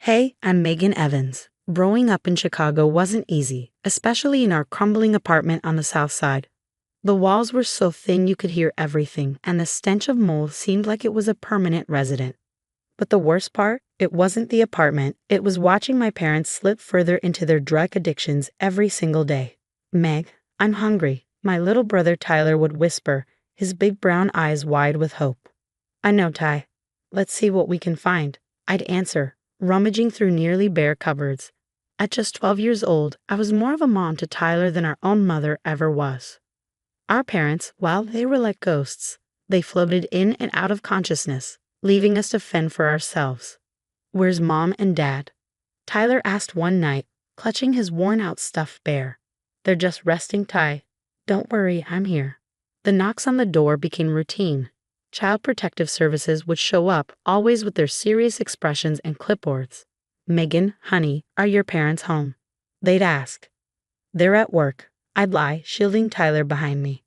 Hey, I'm Megan Evans. Growing up in Chicago wasn't easy, especially in our crumbling apartment on the south side. The walls were so thin you could hear everything, and the stench of mold seemed like it was a permanent resident. But the worst part? It wasn't the apartment, it was watching my parents slip further into their drug addictions every single day. Meg, I'm hungry, my little brother Tyler would whisper, his big brown eyes wide with hope. I know, Ty. Let's see what we can find, I'd answer, rummaging through nearly bare cupboards. At just 12 years old, I was more of a mom to Tyler than our own mother ever was. Our parents, well, they were like ghosts. They floated in and out of consciousness, leaving us to fend for ourselves. Where's Mom and Dad? Tyler asked one night, clutching his worn-out stuffed bear. They're just resting, Ty. Don't worry, I'm here. The knocks on the door became routine. Child Protective Services would show up, always with their serious expressions and clipboards. Megan, honey, are your parents home? They'd ask. They're at work, I'd lie, shielding Tyler behind me.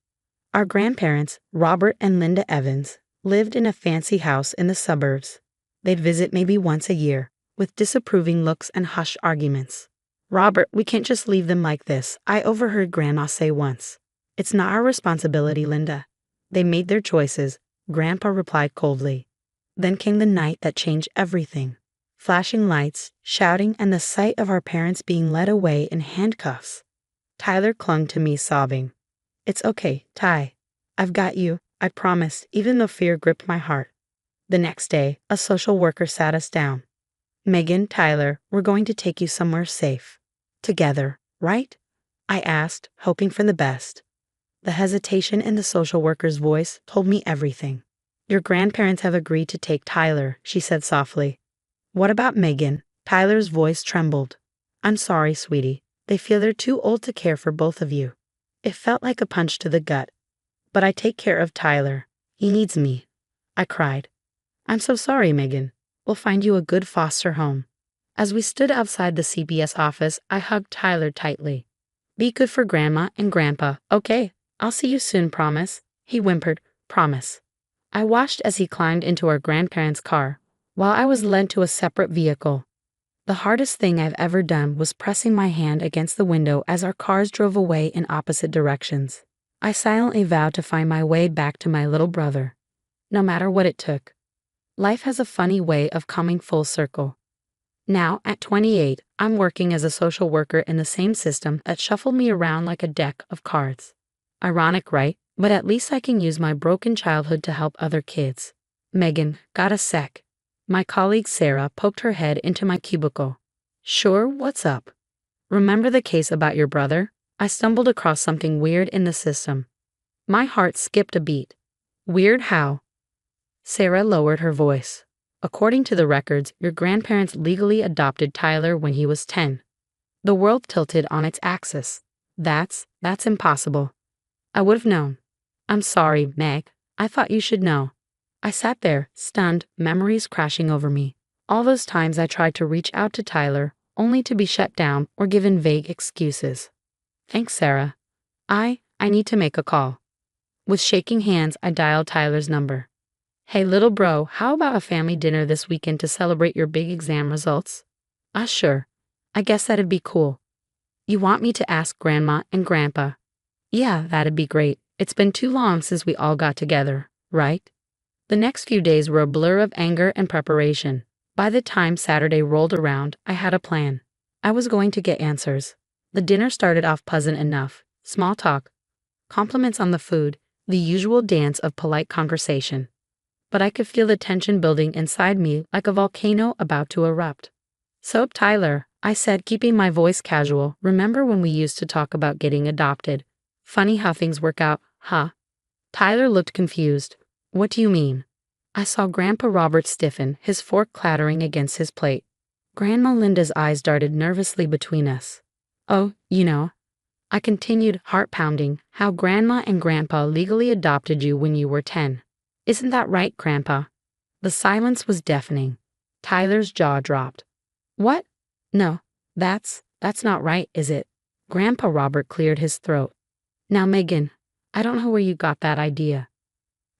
Our grandparents, Robert and Linda Evans, lived in a fancy house in the suburbs. They'd visit maybe once a year, with disapproving looks and hushed arguments. Robert, we can't just leave them like this, I overheard Grandma say once. It's not our responsibility, Linda. They made their choices, Grandpa replied coldly. Then came the night that changed everything. Flashing lights, shouting, and the sight of our parents being led away in handcuffs. Tyler clung to me, sobbing. It's okay, Ty. I've got you, I promised, even though fear gripped my heart. The next day, a social worker sat us down. Megan, Tyler, we're going to take you somewhere safe. Together, right? I asked, hoping for the best. The hesitation in the social worker's voice told me everything. Your grandparents have agreed to take Tyler, she said softly. What about Megan? Tyler's voice trembled. I'm sorry, sweetie. They feel they're too old to care for both of you. It felt like a punch to the gut. But I take care of Tyler. He needs me. I cried. I'm so sorry, Megan. We'll find you a good foster home. As we stood outside the CPS office, I hugged Tyler tightly. Be good for Grandma and Grandpa. Okay, I'll see you soon, promise. He whimpered, promise. I watched as he climbed into our grandparents' car, while I was led to a separate vehicle. The hardest thing I've ever done was pressing my hand against the window as our cars drove away in opposite directions. I silently vowed to find my way back to my little brother, no matter what it took. Life has a funny way of coming full circle. Now, at 28, I'm working as a social worker in the same system that shuffled me around like a deck of cards. Ironic, right? But at least I can use my broken childhood to help other kids. Megan, got a sec? My colleague Sarah poked her head into my cubicle. Sure, what's up? Remember the case about your brother? I stumbled across something weird in the system. My heart skipped a beat. Weird how? Sarah lowered her voice. According to the records, your grandparents legally adopted Tyler when he was 10. The world tilted on its axis. That's impossible. I would have known. I'm sorry, Meg. I thought you should know. I sat there, stunned, memories crashing over me. All those times I tried to reach out to Tyler, only to be shut down or given vague excuses. Thanks, Sarah. I need to make a call. With shaking hands, I dialed Tyler's number. Hey, little bro, how about a family dinner this weekend to celebrate your big exam results? Sure. I guess that'd be cool. You want me to ask Grandma and Grandpa? Yeah, that'd be great. It's been too long since we all got together, right? The next few days were a blur of anger and preparation. By the time Saturday rolled around, I had a plan. I was going to get answers. The dinner started off pleasant enough. Small talk, compliments on the food, the usual dance of polite conversation. But I could feel the tension building inside me like a volcano about to erupt. So, Tyler, I said, keeping my voice casual, remember when we used to talk about getting adopted? Funny how things work out, huh? Tyler looked confused. What do you mean? I saw Grandpa Robert stiffen, his fork clattering against his plate. Grandma Linda's eyes darted nervously between us. Oh, you know. I continued, heart pounding, how Grandma and Grandpa legally adopted you when you were 10. Isn't that right, Grandpa? The silence was deafening. Tyler's jaw dropped. What? No, that's not right, is it? Grandpa Robert cleared his throat. Now, Megan, I don't know where you got that idea.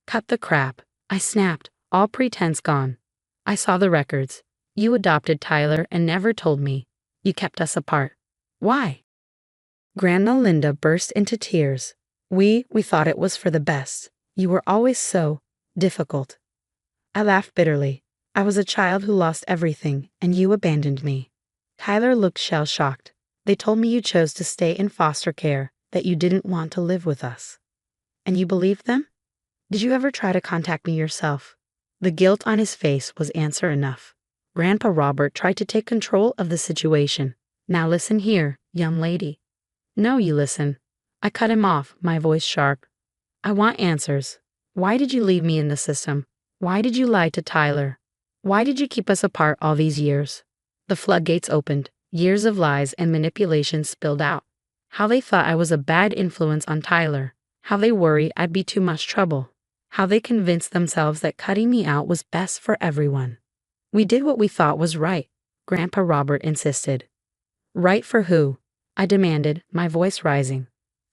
Cut the crap, I snapped, all pretense gone. I saw the records. You adopted Tyler and never told me. You kept us apart. Why?" Grandma Linda burst into tears. We thought it was for the best. You were always so difficult." I laughed bitterly. I was a child who lost everything, and you abandoned me. Tyler looked shell-shocked. "They told me you chose to stay in foster care, that you didn't want to live with us." "And you believed them? Did you ever try to contact me yourself?" The guilt on his face was answer enough. Grandpa Robert tried to take control of the situation. "Now listen here, young lady." "No, you listen." I cut him off, my voice sharp. "I want answers. Why did you leave me in the system? Why did you lie to Tyler? Why did you keep us apart all these years?" The floodgates opened. Years of lies and manipulation spilled out. How they thought I was a bad influence on Tyler. How they worried I'd be too much trouble. How they convinced themselves that cutting me out was best for everyone. "We did what we thought was right," Grandpa Robert insisted. "Right for who?" I demanded, my voice rising.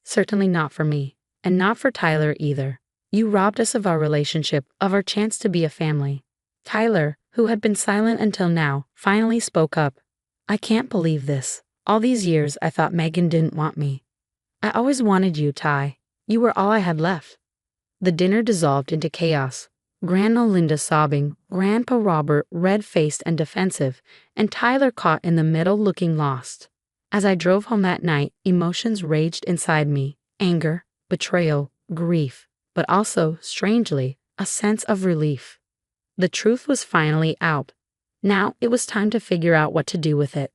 "Certainly not for me, and not for Tyler either. You robbed us of our relationship, of our chance to be a family." Tyler, who had been silent until now, finally spoke up. "I can't believe this. All these years I thought Megan didn't want me. I always wanted you, Ty. You were all I had left." The dinner dissolved into chaos. Grandma Linda sobbing, Grandpa Robert red-faced and defensive, and Tyler caught in the middle looking lost. As I drove home that night, emotions raged inside me. Anger, betrayal, grief, but also, strangely, a sense of relief. The truth was finally out. Now it was time to figure out what to do with it.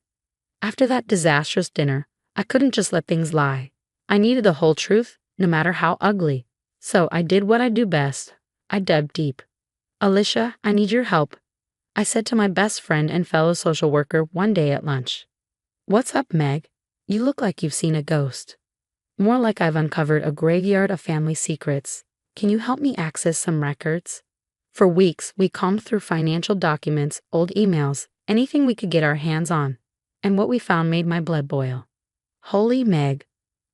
After that disastrous dinner, I couldn't just let things lie. I needed the whole truth, no matter how ugly. So I did what I do best. I dug deep. "Alicia, I need your help," I said to my best friend and fellow social worker one day at lunch. "What's up, Meg? You look like you've seen a ghost." "More like I've uncovered a graveyard of family secrets. Can you help me access some records?" For weeks, we combed through financial documents, old emails, anything we could get our hands on. And what we found made my blood boil. "Holy Meg,"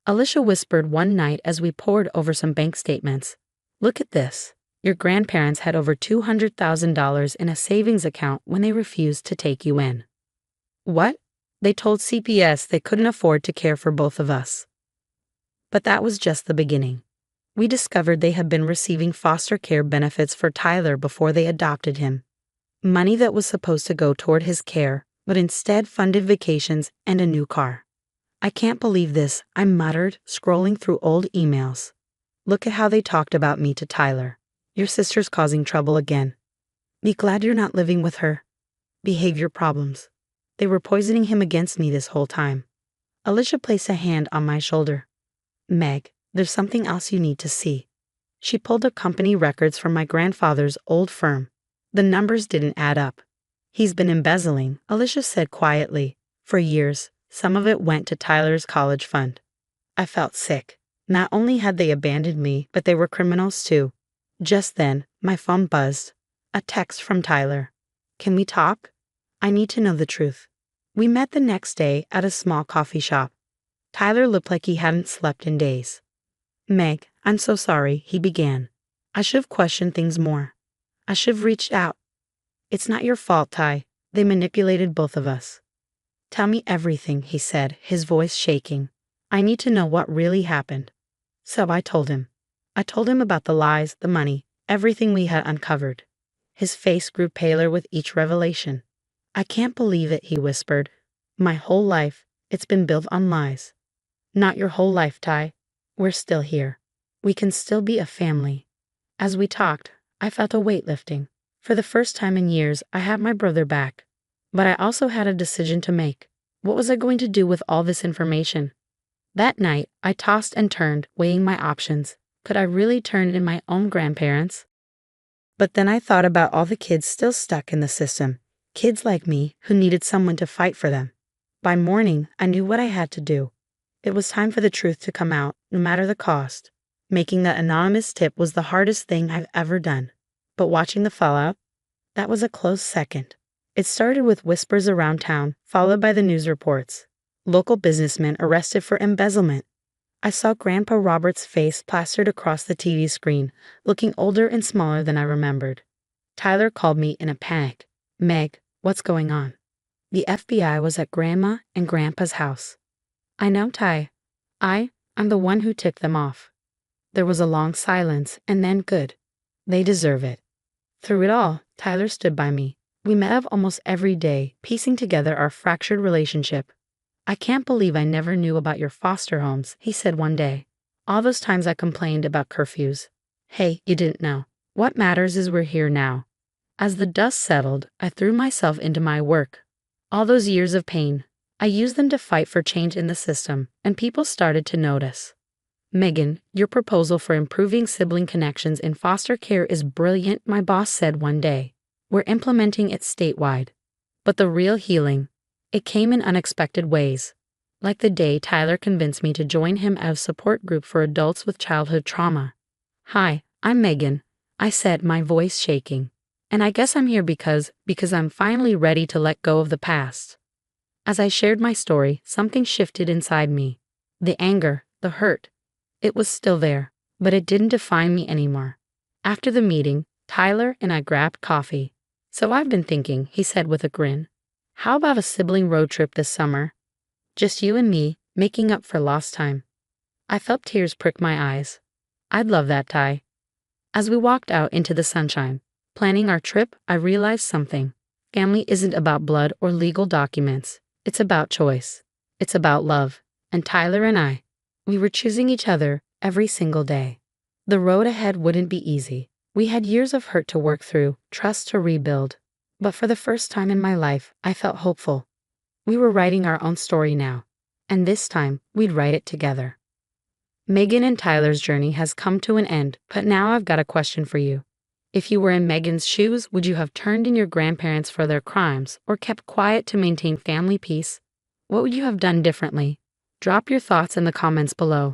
Alicia whispered one night as we pored over some bank statements. "Look at this. Your grandparents had over $200,000 in a savings account when they refused to take you in." "What?" "They told CPS they couldn't afford to care for both of us." But that was just the beginning. We discovered they had been receiving foster care benefits for Tyler before they adopted him. Money that was supposed to go toward his care, but instead funded vacations and a new car. "I can't believe this," I muttered, scrolling through old emails. "Look at how they talked about me to Tyler. Your sister's causing trouble again. Be glad you're not living with her. Behavior problems. They were poisoning him against me this whole time." Alicia placed a hand on my shoulder. "Meg, there's something else you need to see." She pulled up company records from my grandfather's old firm. The numbers didn't add up. "He's been embezzling," Alicia said quietly. "For years. Some of it went to Tyler's college fund." I felt sick. Not only had they abandoned me, but they were criminals too. Just then, my phone buzzed. A text from Tyler. "Can we talk? I need to know the truth." We met the next day at a small coffee shop. Tyler looked like he hadn't slept in days. "Meg, I'm so sorry," he began. "I should have questioned things more. I should have reached out. It's not your fault, Ty. They manipulated both of us." "Tell me everything," he said, his voice shaking. "I need to know what really happened." So I told him. I told him about the lies, the money, everything we had uncovered. His face grew paler with each revelation. "I can't believe it," he whispered. "My whole life, it's been built on lies." "Not your whole life, Ty. We're still here. We can still be a family." As we talked, I felt a weight lifting. For the first time in years, I had my brother back. But I also had a decision to make. What was I going to do with all this information? That night, I tossed and turned, weighing my options. Could I really turn in my own grandparents? But then I thought about all the kids still stuck in the system. Kids like me who needed someone to fight for them. By morning, I knew what I had to do. It was time for the truth to come out, no matter the cost. Making that anonymous tip was the hardest thing I've ever done. But watching the fallout, that was a close second. It started with whispers around town, followed by the news reports. Local businessmen arrested for embezzlement. I saw Grandpa Robert's face plastered across the TV screen, looking older and smaller than I remembered. Tyler called me in a panic. "Meg, What's going on? The FBI was at Grandma and Grandpa's house. I know, Ty. I'm the one who tipped them off. There was a long silence, and then good. They deserve it. Through it all, Tyler stood by me. We met up almost every day, piecing together our fractured relationship. I can't believe I never knew about your foster homes, he said one day. All those times I complained about curfews. Hey, you didn't know. What matters is we're here now. As the dust settled, I threw myself into my work. All those years of pain, I used them to fight for change in the system, and people started to notice. Megan, your proposal for improving sibling connections in foster care is brilliant, my boss said one day. We're implementing it statewide. But the real healing, it came in unexpected ways. Like the day Tyler convinced me to join him at a support group for adults with childhood trauma. Hi, I'm Megan, I said, my voice shaking. And I guess I'm here because I'm finally ready to let go of the past. As I shared my story, something shifted inside me. The anger, the hurt. It was still there, but it didn't define me anymore. After the meeting, Tyler and I grabbed coffee. So I've been thinking, he said with a grin. How about a sibling road trip this summer? Just you and me, making up for lost time. I felt tears prick my eyes. I'd love that, Ty. As we walked out into the sunshine, planning our trip, I realized something. Family isn't about blood or legal documents. It's about choice. It's about love. And Tyler and I, we were choosing each other every single day. The road ahead wouldn't be easy. We had years of hurt to work through, trust to rebuild. But for the first time in my life, I felt hopeful. We were writing our own story now. And this time, we'd write it together. Megan and Tyler's journey has come to an end, but now I've got a question for you. If you were in Megan's shoes, would you have turned in your grandparents for their crimes or kept quiet to maintain family peace? What would you have done differently? Drop your thoughts in the comments below.